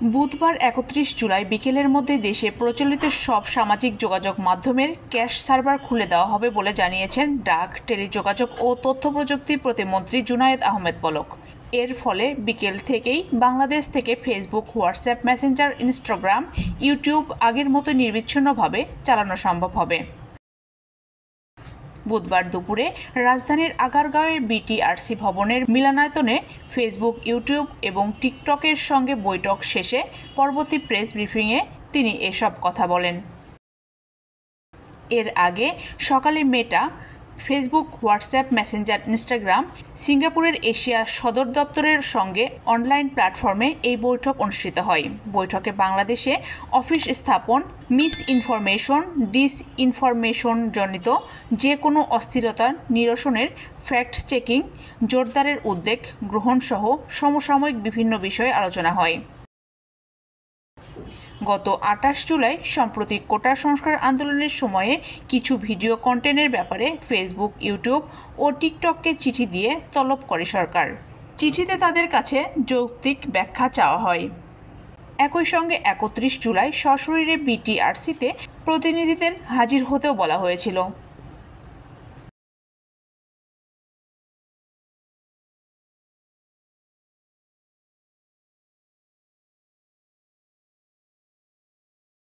বুধবার ৩১ জুলাই বিকেলের মধ্যে দেশে প্রচলিত সব সামাজিক যোগাযোগ মাধ্যমের ক্যাশ সার্ভার খুলে দেওয়া হবে বলে জানিয়েছেন ডাক, টেলিযোগাযোগ ও তথ্য প্রযুক্তি প্রতিমন্ত্রী জুনায়েদ আহমেদ পলক। এর ফলে বিকেল থেকেই বাংলাদেশ থেকে Facebook, WhatsApp, Messenger, Instagram, YouTube আগের মতো নিরবিচ্ছিন্নভাবে চালানো সম্ভব হবে। বুধবার দুপুরে রাজধানীর আগারগাঁওয়ের বিটিআরসি ভবনের মিলনায়তনে ফেসবুক, ইউটিউব এবং টিকটকের সঙ্গে বৈঠক শেষে পরবর্তী প্রেস ব্রিফিংয়ে তিনি এসব কথা বলেন। এর আগে সকালে মেটা, ফেসবুক, হোয়াটসঅ্যাপ, মেসেঞ্জার, ইনস্টাগ্রাম, সিঙ্গাপুরের এশিয়া সদর দপ্তরের সঙ্গে অনলাইন প্ল্যাটফর্মে এই বৈঠক অনুষ্ঠিত হয়। বৈঠকে বাংলাদেশে অফিস স্থাপন, মিসইনফরমেশন, ডিসইনফরমেশনজনিত যে কোনো অস্থিরতা নিরসনের ফ্যাক্ট চেকিং জোরদারের উদ্যোগ গ্রহণসহ সমসাময়িক বিভিন্ন বিষয়ে আলোচনা হয়। গত ২৮ জুলাই সাম্প্রতিক কোটা সংস্কার আন্দোলনের সময়ে কিছু ভিডিও কন্টেন্টের ব্যাপারে ফেসবুক, ইউটিউব ও টিকটককে চিঠি দিয়ে তলব করে সরকার। চিঠিতে তাদের কাছে যৌক্তিক ব্যাখ্যা চাওয়া হয়। একই সঙ্গে ৩১ জুলাই সশরীরে বিটিআরসিতে প্রতিনিধিদের হাজির হতেও বলা হয়েছিল।